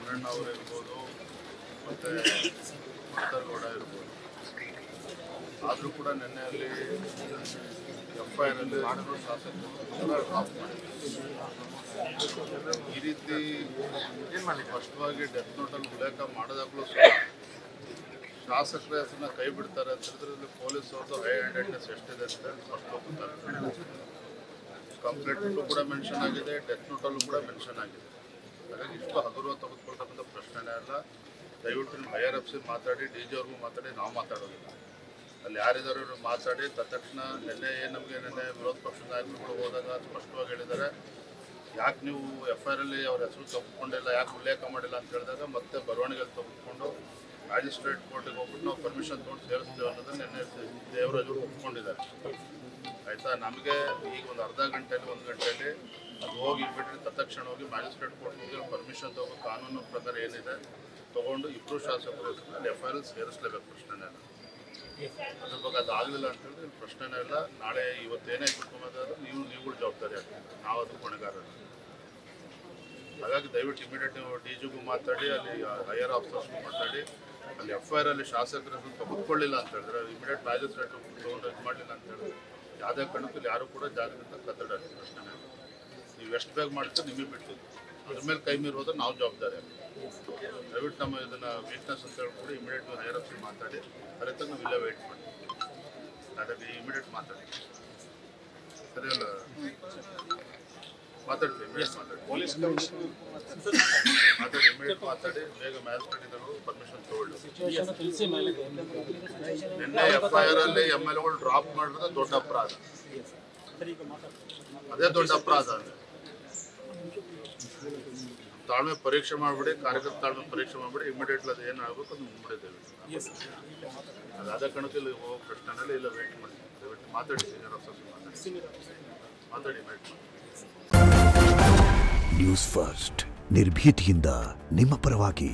ಪೊನ್ನಣ್ಣ ಅವರು ಇರ್ಬೋದು ಮತ್ತು ಮತ್ತರ್ಗೌಡ ಇರ್ಬೋದು. ಆದರೂ ಕೂಡ ನಿನ್ನೆ ಅಲ್ಲಿ FIR ಅಲ್ಲಿ ಶಾಸಕರು ಡ್ರಾಪ್ ಮಾಡಿದ್ರು. ಈ ರೀತಿ ಸ್ಪಷ್ಟವಾಗಿ ಡೆತ್ ನೋಟಲ್ಲಿ ಉಲ್ಲೇಖ ಮಾಡೋದಾಗಲೂ ಶಾಸಕರ ಹೆಸರನ್ನ ಕೈ ಬಿಡ್ತಾರೆ ಅಂತ ಹೇಳಿದ್ರೆ ಪೊಲೀಸ್ ಅವ್ರದ್ದು ಹೈ ಹ್ಯಾಂಡೆಡ್ನೆಸ್ ಎಷ್ಟಿದೆ ಅಂತ ಸ್ಪಷ್ಟವಾಗಿ ಗೊತ್ತಾಗ್ತದೆ. ಕಂಪ್ಲೇಂಟಲ್ಲೂ ಕೂಡ ಮೆನ್ಷನ್ ಆಗಿದೆ, ಡೆತ್ ನೋಟಲ್ಲೂ ಕೂಡ ಮೆನ್ಷನ್ ಆಗಿದೆ. ಹಾಗಾಗಿ ಇಷ್ಟು ಹಗುರವ ತೆಗೆದುಕೊಳ್ತಕ್ಕಂಥ ಪ್ರಶ್ನೆನೇ ಅಲ್ಲ. ದಯವಿಟ್ಟು ನಿಮ್ಮ ಹೈಯರ್ ಅಫ್ಸರ್ ಮಾತಾಡಿ, DG ಅವ್ರಿಗೂ ಮಾತಾಡಿ, ನಾವು ಮಾತಾಡೋದಿಲ್ಲ. ಅಲ್ಲಿ ಯಾರಿದ್ದಾರೆ ಮಾತಾಡಿ ತಕ್ಷಣ ನಿನ್ನೆ ನಮಗೆ ವಿರೋಧ ಪಕ್ಷದ ನಾಯಕರುಗಳು ಹೋದಾಗ ಸ್ಪಷ್ಟವಾಗಿ ಹೇಳಿದ್ದಾರೆ, ಯಾಕೆ ನೀವು FIR ಅಲ್ಲಿ ಅವ್ರ ಹೆಸರು ತಗೊಂಡಿಲ್ಲ, ಯಾಕೆ ಉಲ್ಲೇಖ ಮಾಡಿಲ್ಲ ಅಂತ ಹೇಳಿದಾಗ ಮತ್ತೆ ಬರವಣಿಗೆಯಲ್ಲಿ ತೆಗೆದುಕೊಂಡು ಮ್ಯಾಜಿಸ್ಟ್ರೇಟ್ ಕೋರ್ಟಿಗೆ ಹೋಗ್ಬಿಟ್ಟು ನಾವು ಪರ್ಮಿಷನ್ ತೊಗೊಂಡು ಸೇರಿಸ್ತೇವೆ ಅನ್ನೋದನ್ನ ನಿನ್ನೆ ದೇವರಾಜ್ ಅವರು ಒಪ್ಕೊಂಡಿದ್ದಾರೆ. ಆಯಿತಾ, ನಮಗೆ ಈಗ ಒಂದು ಅರ್ಧ ಗಂಟೆಯಲ್ಲಿ 1 ಗಂಟೆಯಲ್ಲಿ ಅದು ಹೋಗಿ ಬಿಟ್ಟರೆ ತತ್ಕ್ಷಣ ಹೋಗಿ ಮ್ಯಾಜಿಸ್ಟ್ರೇಟ್ ಕೋರ್ಟ್ ಹೋಗಿ ಪರ್ಮಿಷನ್ ತಗೋ ಕಾನೂನು ಪ್ರಕಾರ ಏನಿದೆ ತೊಗೊಂಡು ಇಬ್ಬರು ಶಾಸಕರು ಅಲ್ಲಿ FIR ಸೇರಿಸಲೇಬೇಕು. ಪ್ರಶ್ನೆನೇ ಇಲ್ಲ ಅದ್ರ ಬಗ್ಗೆ. ಅದಾಗಲಿಲ್ಲ ಅಂತ ಹೇಳಿದ್ರೆ ಪ್ರಶ್ನೆನೇ ಇಲ್ಲ. ನಾಳೆ ಇವತ್ತೇನೇ ತಿಳ್ಕೊಂಬೋದಾದ್ರೆ ನೀವುಗಳು ಜವಾಬ್ದಾರಿ ಆಗ್ತದೆ, ನಾವು ಅದು ಹೊಣೆಗಾರರು. ಹಾಗಾಗಿ ದಯವಿಟ್ಟು ಇಮಿಡಿಯೇಟ್ ನೀವು DGಗೂ ಮಾತಾಡಿ, ಅಲ್ಲಿ ಹೈಯರ್ ಆಫೀಸರ್ಸ್ಗೂ ಮಾತಾಡಿ, ಅಲ್ಲಿ FIR ಅಲ್ಲಿ ಶಾಸಕರ ತೆಗೆದುಕೊಳ್ಳಿಲ್ಲ ಅಂತ ಹೇಳಿದ್ರೆ ಇಮಿಡಿಯೇಟ್ ಮ್ಯಾಜಿಸ್ಟ್ರೇಟ್ ತೊಗೊಂಡು ಇದು ಮಾಡಲಿಲ್ಲ ಅಂತ ಹೇಳಿದ್ರೆ ಯಾವುದೇ ಕಾರಣಕ್ಕೂ ಯಾರು ಕೂಡ ಜಾಗದಿಂದ ಕತ್ತಡಾಡಿ ಪ್ರಶ್ನೆ. ನೀವು ಎಷ್ಟು ಬೇಗ ಮಾಡ್ತೀರಿ ನಿಮಗೆ ಬಿಟ್ಟಿದ್ದು, ಅದ್ರ ಮೇಲೆ ಕೈ ಮೀರಿ ಹೋದ್ರೆ ನಾವು ಜವಾಬ್ದಾರಿ ಆಗ್ತೀವಿ. ದಯವಿಟ್ಟು ನಮ್ಮ ಇದನ್ನು ವೀಕ್ನೆಸ್ ಅಂತ ಹೇಳ್ಕೊಂಡು ಇಮಿಡಿಯೇಟ್ ಹೈಯರ್ ಆಫೀಸರ್ ಮಾತಾಡಿ, ಅದಕ್ಕೆ ನಾವು ಇಲ್ಲೇ ವೆಯ್ಟ್ ಮಾಡ್ತೀವಿ. ಹಾಗಾಗಿ ಇಮಿಡಿಯೇಟ್ ಮಾತಾಡಿ, ಸರಿ ಅಲ್ಲ? ಮಾತಾಡ್ತೀವಿ, ಇಮಿಡಿಯೇಟ್ ಮಾತಾಡಿ, ಪೊಲೀಸ್ ಕಮಿಷನರ್ ಮಾತಾಡಿ, ಇಮಿಡಿಯೇಟ್ ಮಾತಾಡಿ, ಬೇಗ ಮ್ಯಾಜಿಸ್ಟ್ರೇಟ್ ಇದ್ದರು ಪರ್ಮಿಷನ್ ತಗೊಳ್ಳಿ. ನಿನ್ನೆ FIR ಅಲ್ಲಿ MLAಗಳು ಡ್ರಾಪ್ ಮಾಡಿರೋದು ದೊಡ್ಡ ಅಪರಾಧ, ಅದೇ ದೊಡ್ಡ ಅಪರಾಧ. ತಾಳ್ಮೆ ಪರೀಕ್ಷೆ ಮಾಡಿಬಿಡಿ, ಕಾರ್ಯಕರ್ತ ತಾಳ್ಮೆ ಪರೀಕ್ಷೆ ಮಾಡಿಬಿಡಿ, ಇಮಿಡಿಯೇಟ್ಲಿ ಅದು ಏನಾಗಬೇಕು ಅದು ಮುಂಬಿಡಿದ್ದೇವೆ. ಅದು ಅದೇ ಕಣಕ್ಕೆ ಇಲ್ಲಿ ಹೋಗೋ ಪ್ರಶ್ನೆನಲ್ಲಿ ಇಲ್ಲ ವೇಟ್ ಮಾಡಿ, ದಯವಿಟ್ಟು ಮಾತಾಡಿ, ಸೀನಿಯರ್ ಆಫೀಸರ್ಸ್ ಮಾತಾಡಿ ವೇಟ್ ಮಾಡಿ. ನ್ಯೂಸ್ ಫಸ್ಟ್ ನಿರ್ಭೀತಿಯಿಂದ ನಿಮ್ಮ ಪರವಾಗಿ.